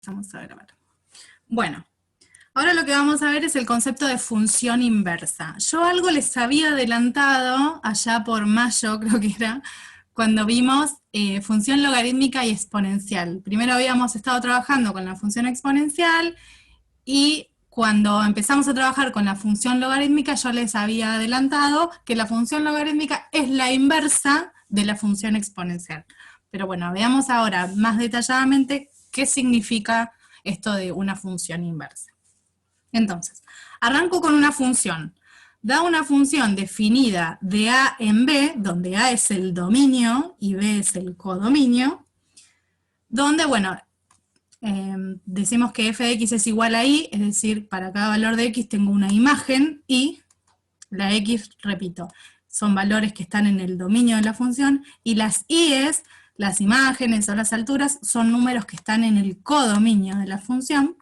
Vamos a grabar. Bueno, ahora lo que vamos a ver es el concepto de función inversa. Yo algo les había adelantado allá por mayo, creo que era, cuando vimos función logarítmica y exponencial. Primero habíamos estado trabajando con la función exponencial y cuando empezamos a trabajar con la función logarítmica yo les había adelantado que la función logarítmica es la inversa de la función exponencial. Pero bueno, veamos ahora más detalladamente qué significa esto de una función inversa. Entonces, arranco con una función. Da una función definida de A en B, donde A es el dominio y B es el codominio, donde, bueno, decimos que f de x es igual a y, es decir, para cada valor de x tengo una imagen y la x, repito, son valores que están en el dominio de la función, y las y'es, las imágenes o las alturas, son números que están en el codominio de la función.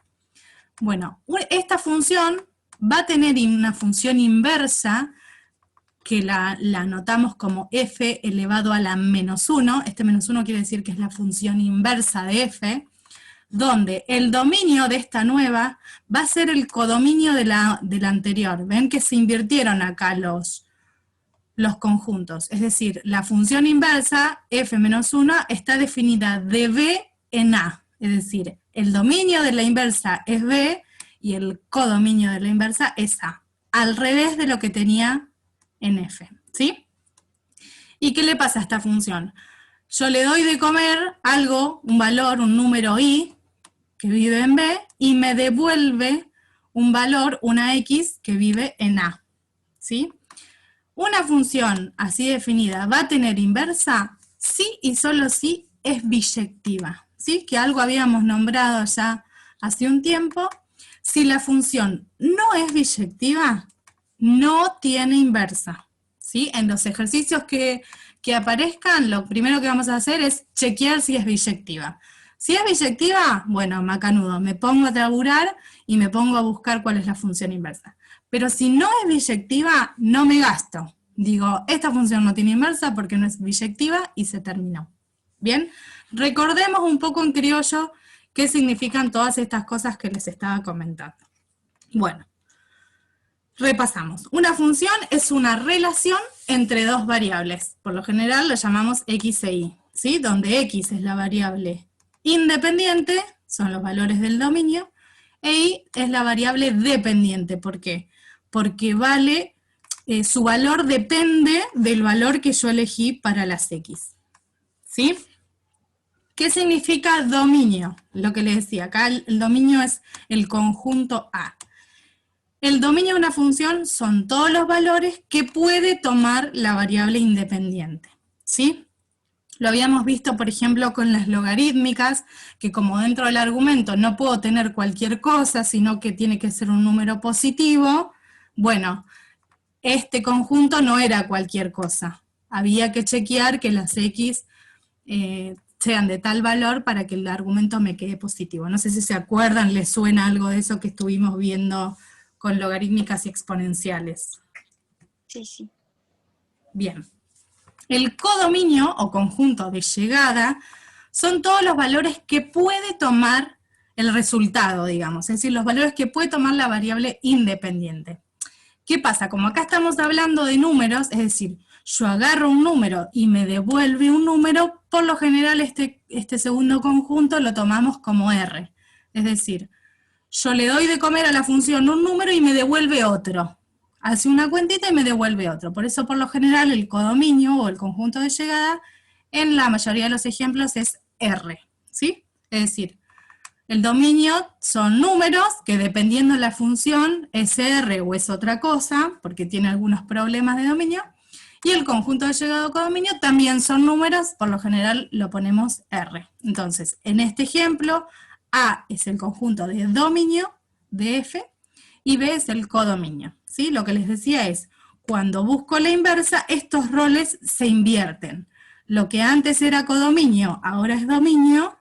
Bueno, esta función va a tener una función inversa, que la anotamos como f elevado a la menos 1, este menos 1 quiere decir que es la función inversa de f, donde el dominio de esta nueva va a ser el codominio de la anterior. Ven que se invirtieron acá los conjuntos, es decir, la función inversa, f menos 1, está definida de b en a, es decir, el dominio de la inversa es b y el codominio de la inversa es a, al revés de lo que tenía en f, ¿sí? ¿Y qué le pasa a esta función? Yo le doy de comer algo, un valor, un número i, que vive en b, y me devuelve un valor, una x, que vive en a, ¿sí? Una función así definida va a tener inversa si y solo si es biyectiva, ¿sí? Que algo habíamos nombrado ya hace un tiempo. Si la función no es biyectiva, no tiene inversa, ¿sí? En los ejercicios que aparezcan, lo primero que vamos a hacer es chequear si es biyectiva. Si es biyectiva, bueno, macanudo, me pongo a traburar y me pongo a buscar cuál es la función inversa. Pero si no es biyectiva, no me gasto. Digo, esta función no tiene inversa porque no es biyectiva y se terminó. Bien, recordemos un poco en criollo qué significan todas estas cosas que les estaba comentando. Bueno, repasamos. Una función es una relación entre dos variables. Por lo general lo llamamos x e y, ¿sí? Donde x es la variable independiente, son los valores del dominio, e y es la variable dependiente. ¿Por qué? Porque vale, su valor depende del valor que yo elegí para las x, ¿sí? ¿Qué significa dominio? Lo que les decía, acá el dominio es el conjunto A. El dominio de una función son todos los valores que puede tomar la variable independiente, ¿sí? Lo habíamos visto, por ejemplo, con las logarítmicas, que como dentro del argumento no puedo tener cualquier cosa, sino que tiene que ser un número positivo. Bueno, este conjunto no era cualquier cosa. Había que chequear que las x sean de tal valor para que el argumento me quede positivo. No sé si se acuerdan, les suena algo de eso que estuvimos viendo con logarítmicas y exponenciales. Sí, sí. Bien. El codominio o conjunto de llegada son todos los valores que puede tomar el resultado, digamos, es decir, los valores que puede tomar la variable independiente. ¿Qué pasa? Como acá estamos hablando de números, es decir, yo agarro un número y me devuelve un número, por lo general este segundo conjunto lo tomamos como R. Es decir, yo le doy de comer a la función un número y me devuelve otro. Hace una cuentita y me devuelve otro. Por eso, por lo general, el codominio o el conjunto de llegada, en la mayoría de los ejemplos, es R, ¿sí? Es decir, el dominio son números que dependiendo de la función es R o es otra cosa, porque tiene algunos problemas de dominio, y el conjunto de llegado codominio también son números, por lo general lo ponemos R. Entonces, en este ejemplo, A es el conjunto de dominio de F y B es el codominio, ¿sí? Lo que les decía es, cuando busco la inversa, estos roles se invierten. Lo que antes era codominio, ahora es dominio,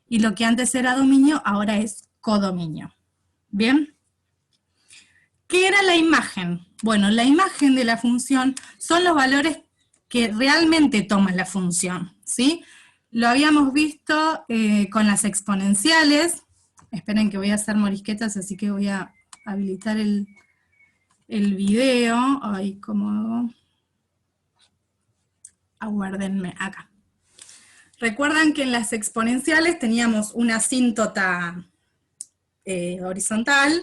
y lo que antes era dominio, ahora es codominio. ¿Bien? ¿Qué era la imagen? Bueno, la imagen de la función son los valores que realmente toma la función, ¿sí? Lo habíamos visto con las exponenciales. Esperen que voy a hacer morisquetas, así que voy a habilitar el video. Ay, ¿cómo hago? Aguárdenme acá. Recuerdan que en las exponenciales teníamos una asíntota horizontal,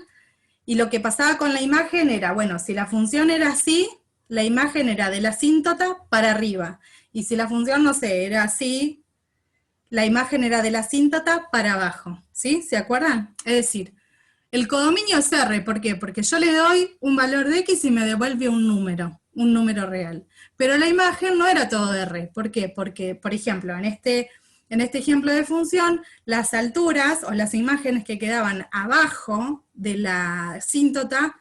y lo que pasaba con la imagen era, bueno, si la función era así, la imagen era de la asíntota para arriba, y si la función, no sé, era así, la imagen era de la asíntota para abajo, ¿sí? ¿Se acuerdan? Es decir, el codominio es R, ¿por qué? Porque yo le doy un valor de X y me devuelve un número real. Pero la imagen no era todo R, ¿por qué? Porque, por ejemplo, en este ejemplo de función, las alturas o las imágenes que quedaban abajo de la asíntota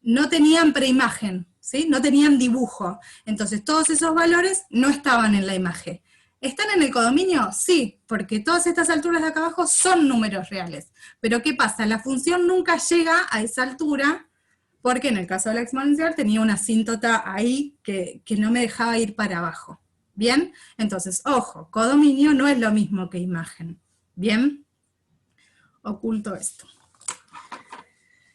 no tenían preimagen, ¿sí? No tenían dibujo. Entonces todos esos valores no estaban en la imagen. ¿Están en el codominio? Sí, porque todas estas alturas de acá abajo son números reales. Pero ¿qué pasa? La función nunca llega a esa altura, porque en el caso de la exponencial tenía una asíntota ahí que no me dejaba ir para abajo. ¿Bien? Entonces, ojo, codominio no es lo mismo que imagen. ¿Bien? Oculto esto.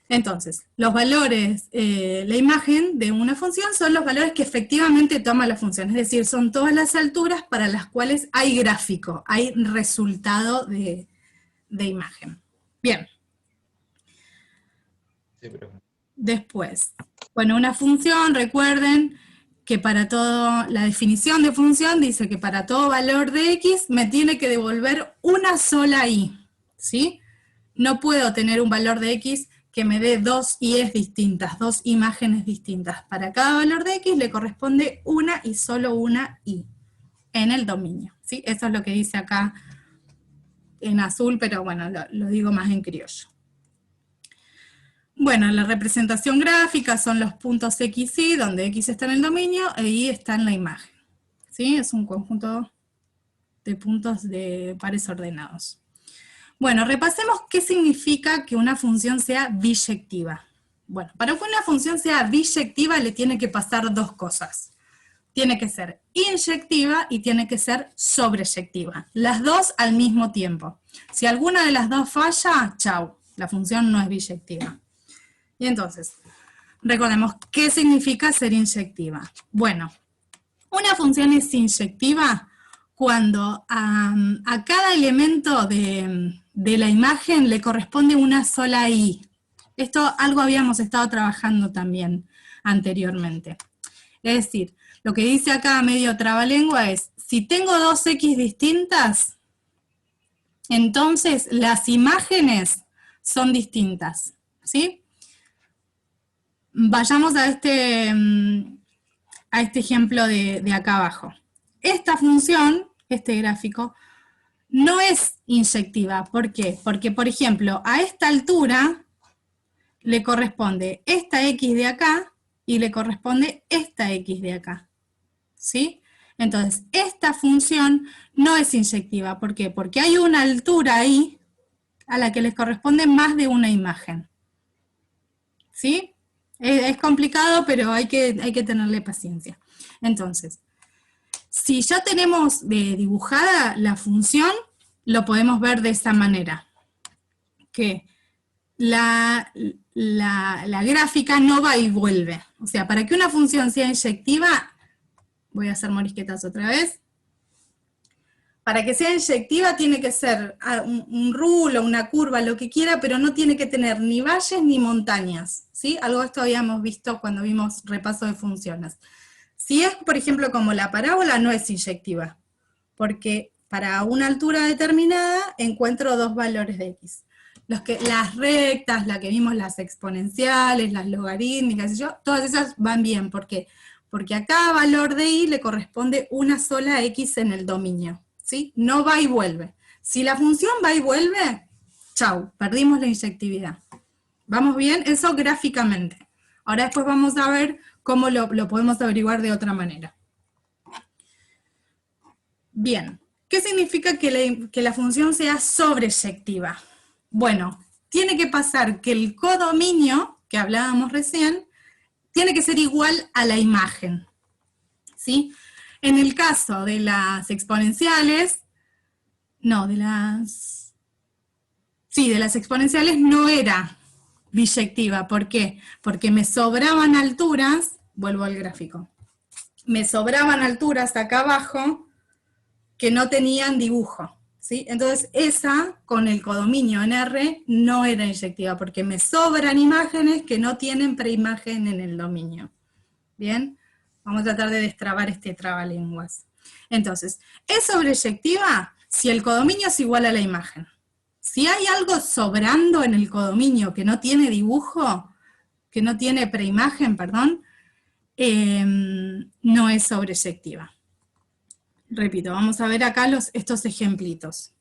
Entonces, los valores, la imagen de una función son los valores que efectivamente toma la función, es decir, son todas las alturas para las cuales hay gráfico, hay resultado de imagen. Bien. Sí, pero... Después, bueno, una función, recuerden que para todo, la definición de función dice que para todo valor de x me tiene que devolver una sola y, ¿sí? No puedo tener un valor de x que me dé dos i's distintas, dos imágenes distintas. Para cada valor de x le corresponde una y solo una y en el dominio, ¿sí? Eso es lo que dice acá en azul, pero bueno, lo digo más en criollo. Bueno, la representación gráfica son los puntos X y, donde X está en el dominio e Y está en la imagen. ¿Sí? Es un conjunto de puntos de pares ordenados. Bueno, repasemos qué significa que una función sea biyectiva. Bueno, para que una función sea biyectiva le tiene que pasar dos cosas. Tiene que ser inyectiva y tiene que ser sobreyectiva. Las dos al mismo tiempo. Si alguna de las dos falla, chau, la función no es biyectiva. Y entonces, recordemos, ¿qué significa ser inyectiva? Bueno, una función es inyectiva cuando a cada elemento de la imagen le corresponde una sola i. Esto algo habíamos estado trabajando también anteriormente. Es decir, lo que dice acá medio trabalengua es, si tengo dos x distintas, entonces las imágenes son distintas, ¿sí? Vayamos a este ejemplo de acá abajo. Esta función, este gráfico, no es inyectiva. ¿Por qué? Porque, por ejemplo, a esta altura le corresponde esta x de acá y le corresponde esta x de acá. ¿Sí? Entonces, esta función no es inyectiva. ¿Por qué? Porque hay una altura ahí a la que les corresponde más de una imagen. ¿Sí? Es complicado, pero hay que tenerle paciencia. Entonces, si ya tenemos dibujada la función, lo podemos ver de esta manera. Que la gráfica no va y vuelve. O sea, para que una función sea inyectiva, voy a hacer morisquetas otra vez. Para que sea inyectiva tiene que ser un rulo, una curva, lo que quiera, pero no tiene que tener ni valles ni montañas, ¿sí? Algo de esto habíamos visto cuando vimos repaso de funciones. Si es, por ejemplo, como la parábola, no es inyectiva, porque para una altura determinada encuentro dos valores de x. Las rectas, la que vimos, las exponenciales, las logarítmicas, todas esas van bien. ¿Por qué? Porque a cada valor de y le corresponde una sola x en el dominio. ¿Sí? No va y vuelve. Si la función va y vuelve, chau, perdimos la inyectividad. ¿Vamos bien? Eso gráficamente. Ahora después vamos a ver cómo lo podemos averiguar de otra manera. Bien, ¿qué significa que la función sea sobreyectiva? Bueno, tiene que pasar que el codominio, que hablábamos recién, tiene que ser igual a la imagen. ¿Sí? En el caso de las exponenciales, no, sí, de las exponenciales no era biyectiva. ¿Por qué? Porque me sobraban alturas, vuelvo al gráfico, me sobraban alturas acá abajo que no tenían dibujo, ¿sí? Entonces esa, con el codominio en R, no era inyectiva, porque me sobran imágenes que no tienen preimagen en el dominio. ¿Bien? Vamos a tratar de destrabar este trabalenguas. Entonces, ¿es sobreyectiva? Si el codominio es igual a la imagen. Si hay algo sobrando en el codominio que no tiene dibujo, que no tiene preimagen, perdón, no es sobreyectiva. Repito, vamos a ver acá estos ejemplitos.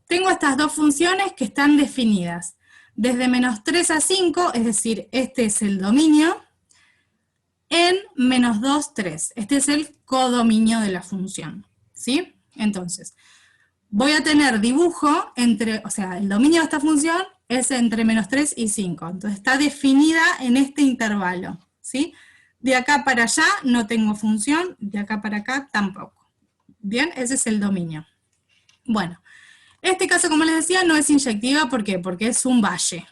Tengo estas dos funciones que están definidas. Desde -3 a 5, es decir, este es el dominio, en -2, 3. Este es el codominio de la función, ¿sí? Entonces, voy a tener dibujo entre, o sea, el dominio de esta función es entre -3 y 5. Entonces está definida en este intervalo, ¿sí? De acá para allá no tengo función, de acá para acá tampoco. Bien, ese es el dominio. Bueno, este caso, como les decía, no es inyectiva, ¿por qué? Porque es un valle.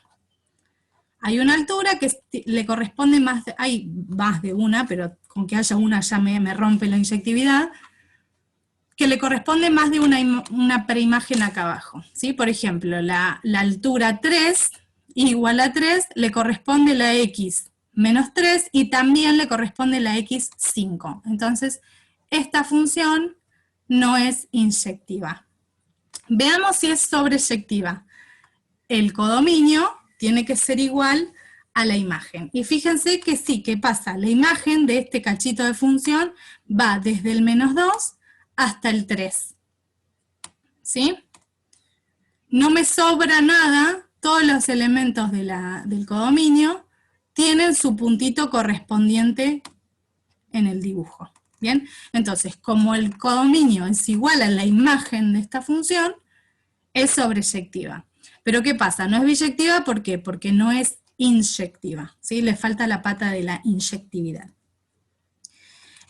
Hay una altura que le corresponde más, hay más de una, pero con que haya una ya me rompe la inyectividad, que le corresponde más de una preimagen acá abajo, ¿sí? Por ejemplo, la altura 3 igual a 3 le corresponde la x menos 3 y también le corresponde la x 5. Entonces, esta función no es inyectiva. Veamos si es sobreyectiva. El codominio tiene que ser igual a la imagen. Y fíjense que sí, ¿qué pasa? La imagen de este cachito de función va desde el -2 hasta el 3. ¿Sí? No me sobra nada, todos los elementos del codominio tienen su puntito correspondiente en el dibujo. ¿Bien? Entonces, como el codominio es igual a la imagen de esta función, es sobreyectiva. Pero ¿qué pasa? No es biyectiva, ¿por qué? Porque no es inyectiva, ¿sí? Le falta la pata de la inyectividad.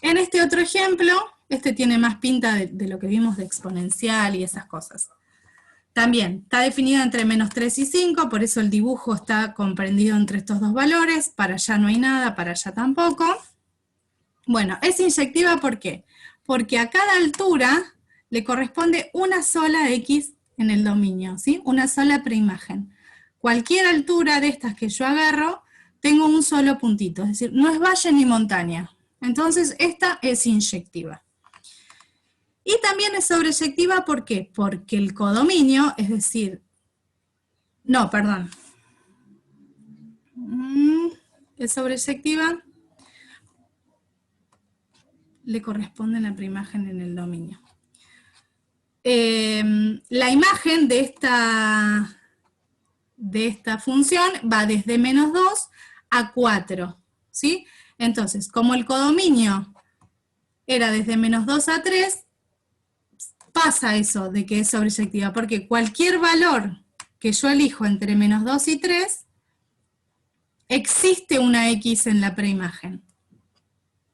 En este otro ejemplo, este tiene más pinta de lo que vimos de exponencial y esas cosas. También está definido entre -3 y 5, por eso el dibujo está comprendido entre estos dos valores, para allá no hay nada, para allá tampoco. Bueno, es inyectiva, ¿por qué? Porque a cada altura le corresponde una sola x en el dominio, ¿sí? Una sola preimagen. Cualquier altura de estas que yo agarro, tengo un solo puntito, es decir, no es valle ni montaña. Entonces, esta es inyectiva. Y también es sobreyectiva, ¿por qué? Porque el codominio, es decir, no, perdón. Es sobreyectiva, le corresponde la preimagen en el dominio. La imagen de esta función va desde -2 a 4, ¿sí? Entonces, como el codominio era desde -2 a 3, pasa eso de que es sobreyectiva, porque cualquier valor que yo elijo entre -2 y 3, existe una X en la preimagen.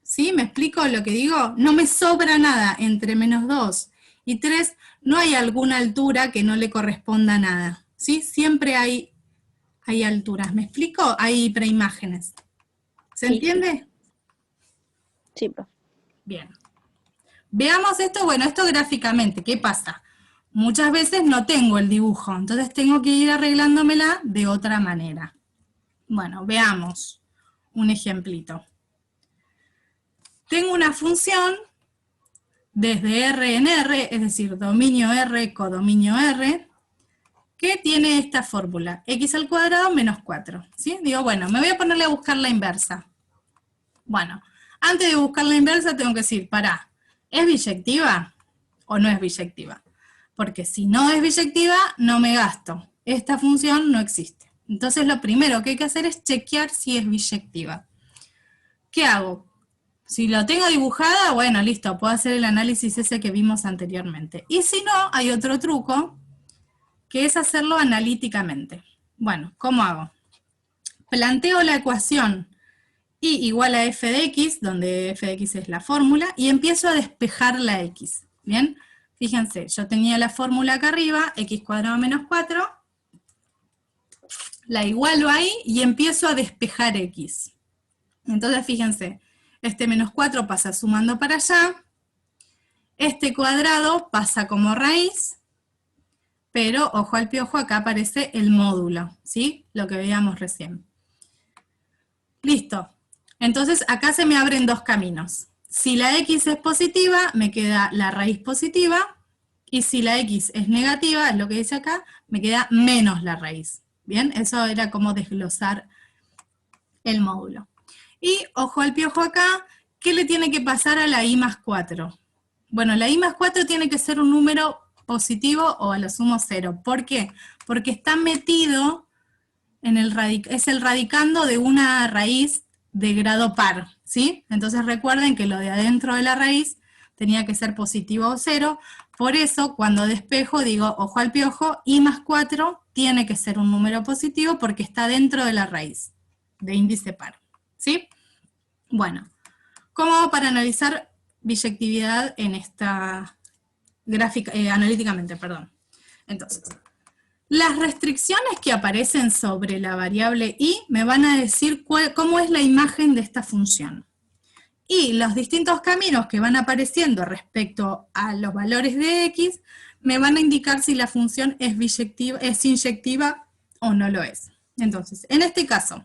¿Sí? ¿Me explico lo que digo? No me sobra nada entre -2 y 3, no hay alguna altura que no le corresponda nada, ¿sí? Siempre hay alturas, ¿me explico? Hay preimágenes. ¿Se entiende? Sí, profe. Bien. Veamos esto, bueno, esto gráficamente, ¿qué pasa? Muchas veces no tengo el dibujo, entonces tengo que ir arreglándomela de otra manera. Bueno, veamos un ejemplito. Tengo una función desde R en R, es decir, dominio R, codominio R, que tiene esta fórmula, x² menos 4, ¿sí? Digo, bueno, me voy a ponerle a buscar la inversa. Bueno, antes de buscar la inversa tengo que decir, pará, ¿es biyectiva o no es biyectiva? Porque si no es biyectiva, no me gasto. Esta función no existe. Entonces lo primero que hay que hacer es chequear si es biyectiva. ¿Qué hago? Si lo tengo dibujada, bueno, listo, puedo hacer el análisis ese que vimos anteriormente. Y si no, hay otro truco, que es hacerlo analíticamente. Bueno, ¿cómo hago? Planteo la ecuación y igual a f de x, donde f de x es la fórmula, y empiezo a despejar la x, ¿bien? Fíjense, yo tenía la fórmula acá arriba, x cuadrado menos 4, la igualo ahí y empiezo a despejar x. Entonces fíjense, este menos 4 pasa sumando para allá, este cuadrado pasa como raíz, pero ojo al piojo, acá aparece el módulo, ¿sí? Lo que veíamos recién. Listo. Entonces acá se me abren dos caminos. Si la x es positiva, me queda la raíz positiva, y si la x es negativa, es lo que dice acá, me queda menos la raíz. Bien, eso era como desglosar el módulo. Y ojo al piojo acá, ¿qué le tiene que pasar a la i más 4? Bueno, la i más 4 tiene que ser un número positivo o a lo sumo 0. ¿Por qué? Porque está metido en es el radicando de una raíz de grado par, ¿sí? Entonces recuerden que lo de adentro de la raíz tenía que ser positivo o 0, por eso cuando despejo digo, ojo al piojo, i más 4 tiene que ser un número positivo porque está dentro de la raíz de índice par, ¿sí? Bueno, ¿cómo hago para analizar biyectividad en esta gráfica, analíticamente, perdón? Entonces, las restricciones que aparecen sobre la variable i me van a decir cómo es la imagen de esta función. Y los distintos caminos que van apareciendo respecto a los valores de x me van a indicar si la función es biyectiva, es inyectiva o no lo es. Entonces, en este caso,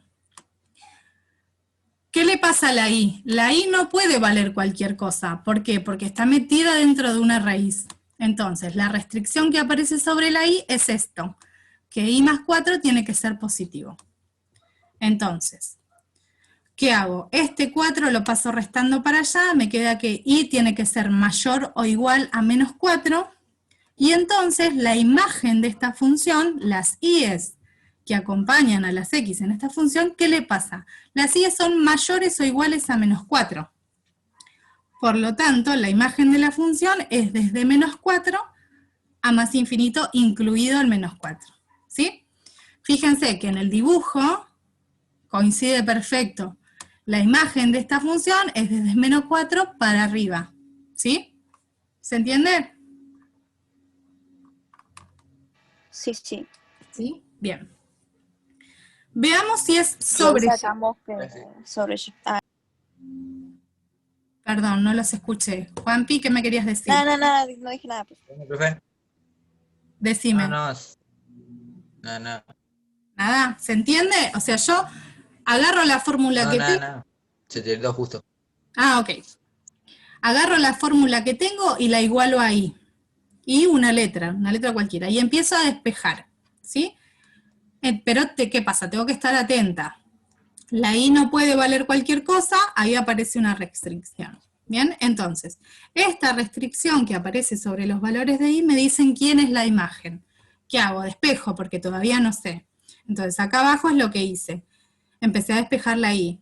¿qué le pasa a la i? La i no puede valer cualquier cosa. ¿Por qué? Porque está metida dentro de una raíz. Entonces, la restricción que aparece sobre la i es esto, que i más 4 tiene que ser positivo. Entonces, ¿qué hago? Este 4 lo paso restando para allá, me queda que i tiene que ser mayor o igual a menos 4, y entonces la imagen de esta función, las i's que acompañan a las x en esta función, ¿qué le pasa? Las i's son mayores o iguales a menos 4. Por lo tanto, la imagen de la función es desde menos 4 a más infinito, incluido el menos 4. ¿Sí? Fíjense que en el dibujo coincide perfecto. La imagen de esta función es desde menos 4 para arriba. ¿Sí? ¿Se entiende? Sí, sí. ¿Sí? Bien. Veamos si es Sobre sobre... sacamos que sobre Perdón, no los escuché. Juanpi, ¿qué me querías decir? nada, nada, no dije nada. Profe. Decime. No. Nada, ¿se entiende? O sea, yo agarro la fórmula que tengo. No. Se te dio justo. Ah, ok. Agarro la fórmula que tengo y la igualo ahí. Y una letra cualquiera. Y empiezo a despejar, ¿sí? Pero, ¿qué pasa? Tengo que estar atenta. La i no puede valer cualquier cosa, ahí aparece una restricción. Bien, entonces, esta restricción que aparece sobre los valores de i me dicen quién es la imagen. ¿Qué hago? Despejo, porque todavía no sé. Entonces, acá abajo es lo que hice. Empecé a despejar la i.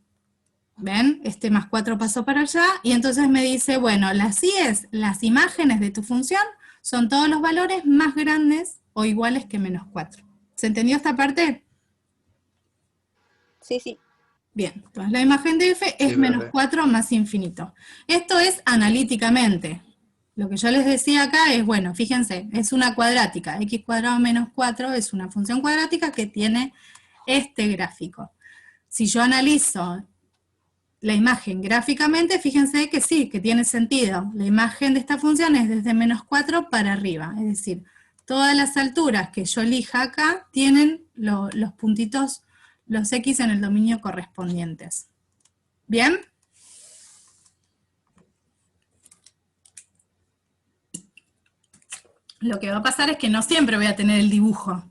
¿Ven? Este más 4 pasó para allá, y entonces me dice, bueno, las i's, las imágenes de tu función, son todos los valores más grandes o iguales que menos 4. ¿Se entendió esta parte? Sí, sí. Bien, entonces la imagen de f es menos 4 más infinito. Esto es analíticamente. Lo que yo les decía acá es, bueno, fíjense, es una cuadrática. X cuadrado menos 4 es una función cuadrática que tiene este gráfico. Si yo analizo la imagen gráficamente, fíjense que sí, que tiene sentido. La imagen de esta función es desde menos 4 para arriba. Es decir, todas las alturas que yo elija acá tienen los puntitos, los x en el dominio correspondientes. ¿Bien? Lo que va a pasar es que no siempre voy a tener el dibujo.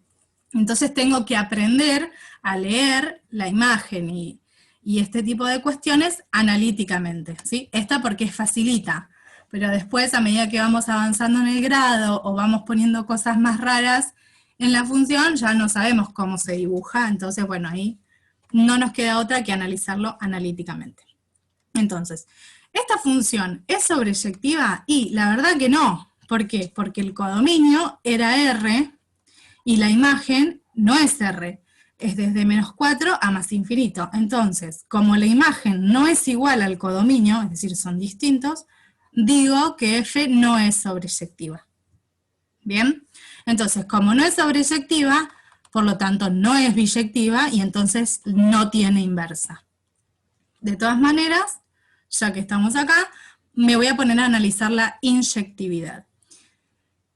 Entonces tengo que aprender a leer la imagen y este tipo de cuestiones analíticamente, ¿sí? Esta porque es facilita, pero después a medida que vamos avanzando en el grado o vamos poniendo cosas más raras en la función, ya no sabemos cómo se dibuja, entonces bueno, ahí no nos queda otra que analizarlo analíticamente. Entonces, ¿esta función es sobreyectiva? Y la verdad que no. ¿Por qué? Porque el codominio era R y la imagen no es R, es desde menos 4 a más infinito. Entonces, como la imagen no es igual al codominio, es decir, son distintos, digo que F no es sobreyectiva. ¿Bien? Entonces, como no es sobreyectiva, por lo tanto no es biyectiva y entonces no tiene inversa. De todas maneras, ya que estamos acá, me voy a poner a analizar la inyectividad.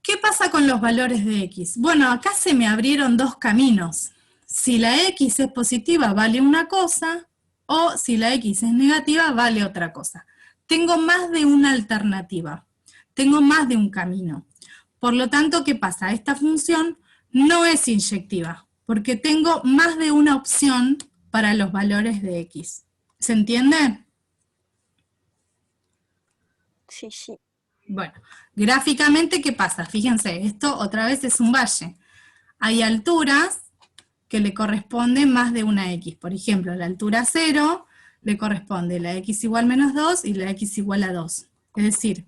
¿Qué pasa con los valores de X? Bueno, acá se me abrieron dos caminos. Si la X es positiva, vale una cosa, o si la X es negativa, vale otra cosa. Tengo más de una alternativa, tengo más de un camino. Por lo tanto, ¿qué pasa? Esta función no es inyectiva, porque tengo más de una opción para los valores de X. ¿Se entiende? Sí, sí. Bueno, gráficamente, ¿qué pasa? Fíjense, esto otra vez es un valle. Hay alturas que le corresponden más de una X. Por ejemplo, la altura 0 le corresponde la X igual menos 2 y la X igual a 2. Es decir,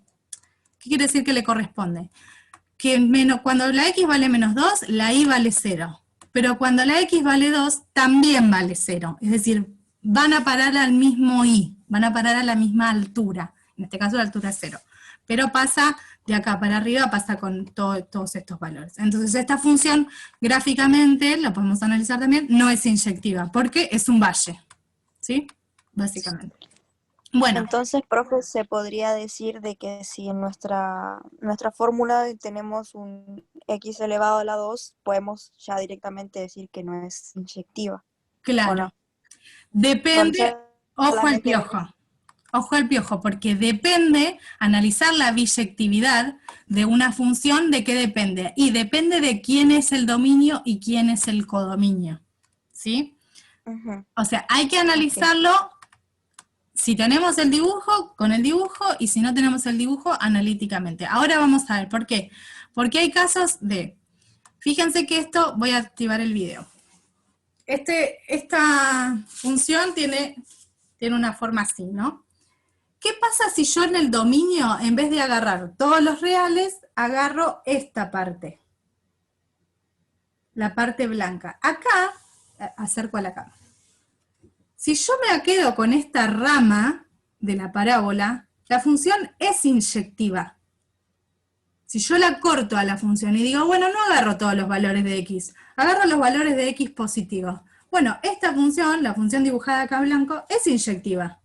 ¿qué quiere decir que le corresponde? Que cuando la X vale menos 2, la Y vale 0. Pero cuando la X vale 2, también vale 0. Es decir, van a parar al mismo Y, van a parar a la misma altura. En este caso la altura es 0. Pero pasa de acá para arriba, pasa con todos estos valores. Entonces esta función gráficamente, la podemos analizar también, no es inyectiva, porque es un valle, ¿sí? Básicamente. Bueno. Entonces, profe, se podría decir de que si en nuestra fórmula tenemos un x elevado a la 2, podemos ya directamente decir que no es inyectiva. Claro. ¿O no? Depende, ojo al Solamente piojo. Ojo al piojo, porque depende, analizar la biyectividad de una función, ¿de qué depende? Y depende de quién es el dominio y quién es el codominio, ¿sí? O sea, hay que analizarlo, si tenemos el dibujo, con el dibujo, y si no tenemos el dibujo, analíticamente. Ahora vamos a ver, ¿por qué? Porque hay casos de, fíjense que esto, voy a activar el video. Esta función tiene una forma así, ¿no? ¿Qué pasa si yo en el dominio, en vez de agarrar todos los reales, agarro esta parte? La parte blanca. Acá, acerco a la cámara. Si yo me quedo con esta rama de la parábola, la función es inyectiva. Si yo la corto a la función y digo, bueno, no agarro todos los valores de x, agarro los valores de x positivos. Bueno, esta función, la función dibujada acá blanco, es inyectiva.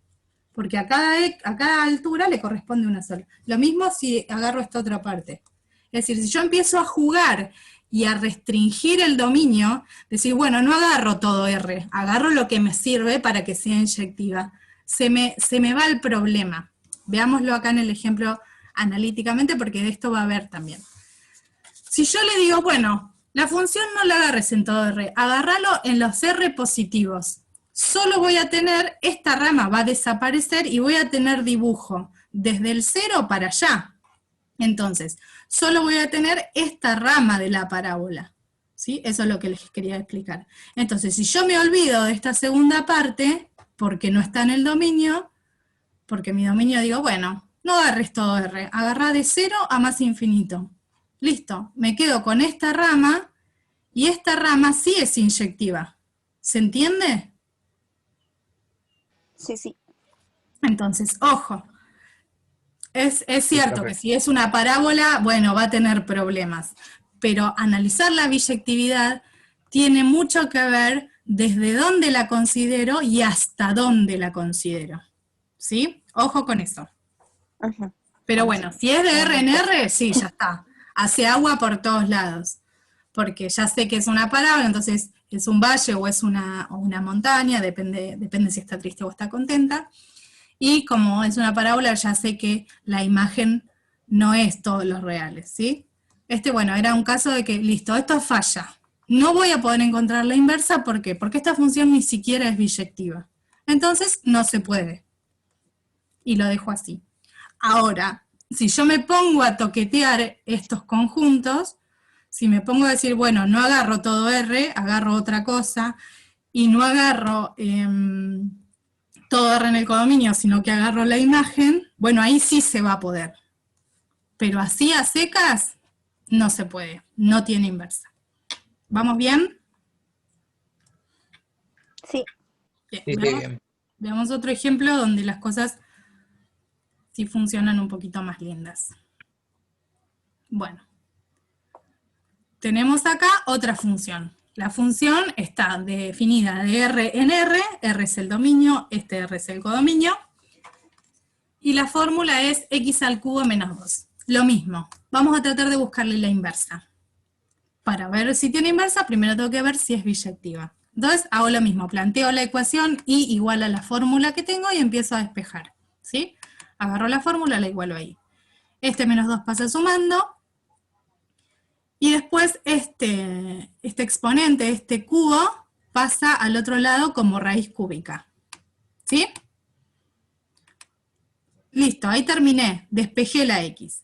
Porque a cada altura le corresponde una sola. Lo mismo si agarro esta otra parte. Es decir, si yo empiezo a jugar y a restringir el dominio, decir, bueno, no agarro todo R, agarro lo que me sirve para que sea inyectiva, se me va el problema. Veámoslo acá en el ejemplo analíticamente, porque de esto va a haber también. Si yo le digo, bueno, la función no la agarres en todo R, agárralo en los R positivos. Solo voy a tener, esta rama va a desaparecer y voy a tener dibujo desde el 0 para allá. Entonces, solo voy a tener esta rama de la parábola. ¿Sí? Eso es lo que les quería explicar. Entonces, si yo me olvido de esta segunda parte, porque no está en el dominio, porque mi dominio digo, bueno, no agarres todo R, agarrá de 0 a más infinito. Listo, me quedo con esta rama, y esta rama sí es inyectiva. ¿Se entiende? Sí, sí. Entonces, ojo, es cierto que si es una parábola, bueno, va a tener problemas, pero analizar la biyectividad tiene mucho que ver desde dónde la considero y hasta dónde la considero, ¿sí? Ojo con eso. Pero bueno, si es de R en R, sí, ya está. Hace agua por todos lados, porque ya sé que es una parábola, entonces es un valle o es una montaña, depende si está triste o está contenta. Y como es una parábola, ya sé que la imagen no es todos los reales, ¿sí? Bueno, era un caso de que, listo, esto falla. No voy a poder encontrar la inversa, ¿por qué? Porque esta función ni siquiera es biyectiva. Entonces, no se puede. Y lo dejo así. Ahora, si yo me pongo a toquetear estos conjuntos, si me pongo a decir, bueno, no agarro todo R, agarro otra cosa, y no agarro todo R en el codominio, sino que agarro la imagen, bueno, ahí sí se va a poder. Pero así a secas, no se puede, no tiene inversa. ¿Vamos bien? Sí. Bien, Sí, bien. veamos otro ejemplo donde las cosas sí funcionan un poquito más lindas. Bueno, tenemos acá otra función. La función está definida de R en R es el dominio, este R es el codominio, y la fórmula es x al cubo menos 2. Lo mismo, vamos a tratar de buscarle la inversa. Para ver si tiene inversa, primero tengo que ver si es biyectiva. Entonces hago lo mismo, planteo la ecuación y igual a la fórmula que tengo y empiezo a despejar, ¿sí? Agarro la fórmula, la igualo ahí. Este menos 2 pasa sumando, y después este exponente, este cubo, pasa al otro lado como raíz cúbica, ¿sí? Listo, ahí terminé, despejé la x.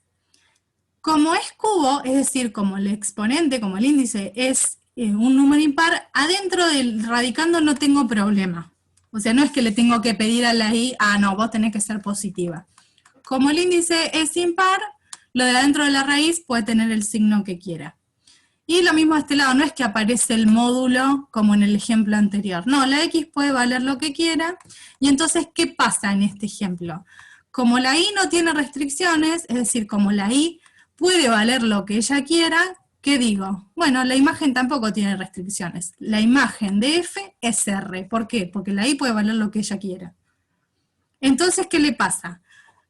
Como es cubo, es decir, como el exponente, como el índice es un número impar, adentro del radicando no tengo problema. O sea, no es que le tengo que pedir a la i, no, vos tenés que ser positiva. Como el índice es impar, lo de adentro de la raíz puede tener el signo que quiera. Y lo mismo de este lado, no es que aparece el módulo como en el ejemplo anterior. No, la x puede valer lo que quiera. Y entonces, ¿qué pasa en este ejemplo? Como la i no tiene restricciones, es decir, como la i puede valer lo que ella quiera, ¿qué digo? Bueno, la imagen tampoco tiene restricciones. La imagen de f es R. ¿Por qué? Porque la i puede valer lo que ella quiera. Entonces, ¿qué le pasa?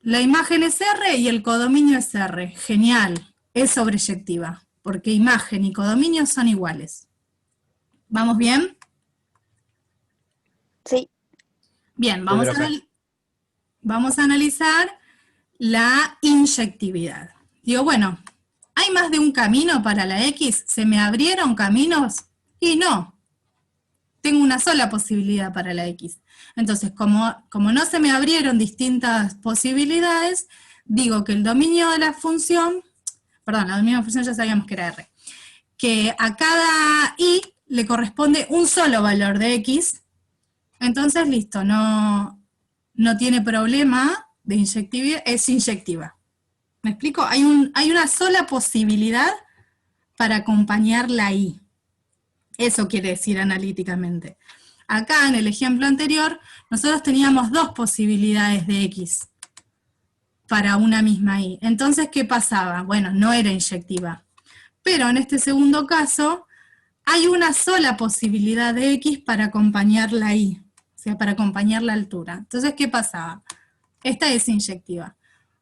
La imagen es R y el codominio es R. Genial, es sobreyectiva, porque imagen y codominio son iguales. ¿Vamos bien? Sí. Bien, vamos a analizar la inyectividad. Digo, bueno, ¿hay más de un camino para la X? ¿Se me abrieron caminos? Y no, tengo una sola posibilidad para la X. Entonces, como no se me abrieron distintas posibilidades, digo que el dominio de la función, perdón, la dominio de la función ya sabíamos que era R, que a cada I le corresponde un solo valor de X, entonces listo, no tiene problema de inyectividad, es inyectiva. ¿Me explico? Hay una sola posibilidad para acompañar la I. Eso quiere decir analíticamente. Acá, en el ejemplo anterior, nosotros teníamos dos posibilidades de X para una misma I. Entonces, ¿qué pasaba? Bueno, no era inyectiva. Pero en este segundo caso, hay una sola posibilidad de X para acompañar la I, o sea, para acompañar la altura. Entonces, ¿qué pasaba? Esta es inyectiva.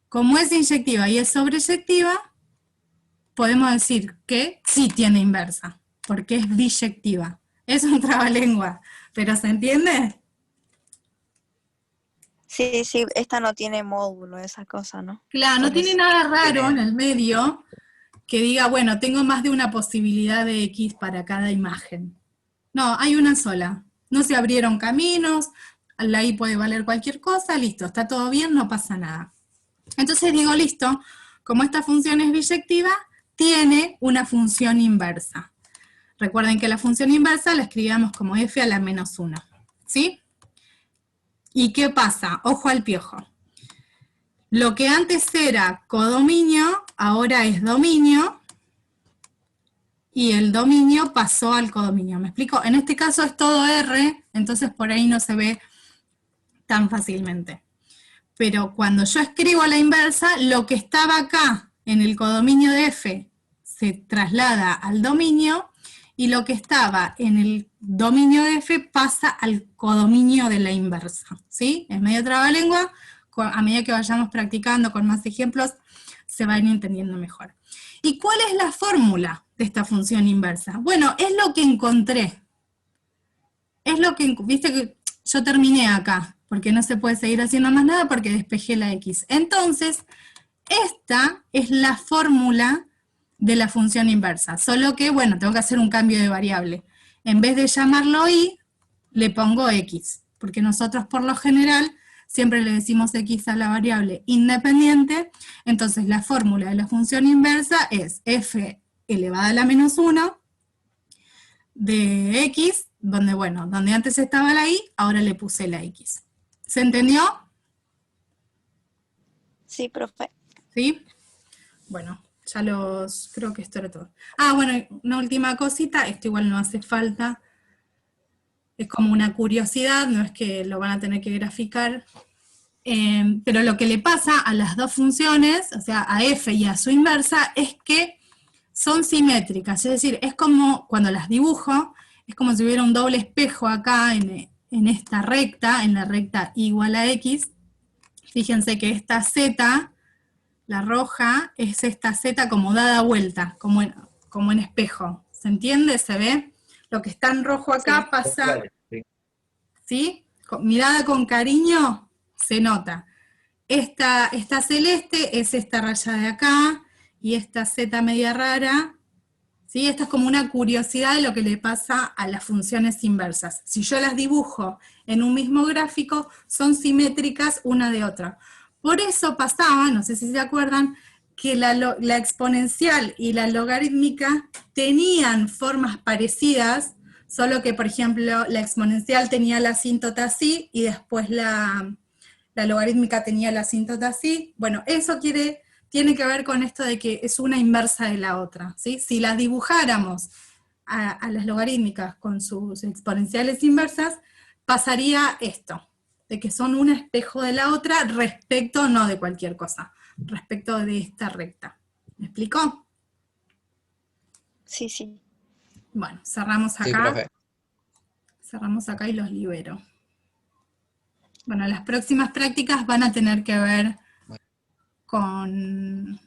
Como es inyectiva y es sobreyectiva, podemos decir que sí tiene inversa, porque es biyectiva. Es un trabalengua, pero ¿se entiende? Sí, sí, esta no tiene módulo, esa cosa, ¿no? Claro, no Por tiene eso. nada raro en el medio que diga, bueno, tengo más de una posibilidad de X para cada imagen. No, hay una sola. No se abrieron caminos, la I puede valer cualquier cosa, listo, está todo bien, no pasa nada. Entonces digo, listo, como esta función es biyectiva, tiene una función inversa. Recuerden que la función inversa la escribíamos como f a la menos 1, ¿sí? ¿Y qué pasa? Ojo al piojo. Lo que antes era codominio, ahora es dominio, y el dominio pasó al codominio. ¿Me explico? En este caso es todo R, entonces por ahí no se ve tan fácilmente. Pero cuando yo escribo la inversa, lo que estaba acá en el codominio de F se traslada al dominio, y lo que estaba en el dominio de F pasa al codominio de la inversa, ¿sí? Es medio trabalengua, a medida que vayamos practicando con más ejemplos, se van entendiendo mejor. ¿Y cuál es la fórmula de esta función inversa? Bueno, es lo que encontré. Es lo que, viste que yo terminé acá, porque no se puede seguir haciendo más nada porque despejé la X. Entonces, esta es la fórmula de la función inversa, solo que, bueno, tengo que hacer un cambio de variable. En vez de llamarlo y, le pongo x, porque nosotros por lo general siempre le decimos x a la variable independiente, entonces la fórmula de la función inversa es f elevada a la menos 1 de x, donde, bueno, donde antes estaba la y, ahora le puse la x. ¿Se entendió? Sí, profe. ¿Sí? Bueno, creo que esto era todo. Bueno, una última cosita, esto igual no hace falta, es como una curiosidad, no es que lo van a tener que graficar, pero lo que le pasa a las dos funciones, o sea, a f y a su inversa, es que son simétricas, es decir, es como cuando las dibujo, es como si hubiera un doble espejo acá en esta recta, en la recta y igual a x. Fíjense que esta z, la roja, es esta z como dada vuelta, como en espejo. ¿Se entiende? ¿Se ve? Lo que está en rojo acá Sí. pasa, Sí. ¿sí? Mirada con cariño, se nota. Esta celeste es esta raya de acá, y esta z media rara, ¿sí? Esta es como una curiosidad de lo que le pasa a las funciones inversas. Si yo las dibujo en un mismo gráfico, son simétricas una de otra. Por eso pasaba, no sé si se acuerdan, que la exponencial y la logarítmica tenían formas parecidas, solo que, por ejemplo, la exponencial tenía la asíntota así, y después la logarítmica tenía la asíntota así. Bueno, eso tiene que ver con esto de que es una inversa de la otra, ¿sí? Si las dibujáramos a las logarítmicas con sus exponenciales inversas, pasaría esto, de que son un espejo de la otra respecto, no de cualquier cosa, respecto de esta recta. ¿Me explicó? Sí, sí. Bueno, cerramos Sí, acá. profe. Cerramos acá y los libero. Bueno, las próximas prácticas van a tener que ver con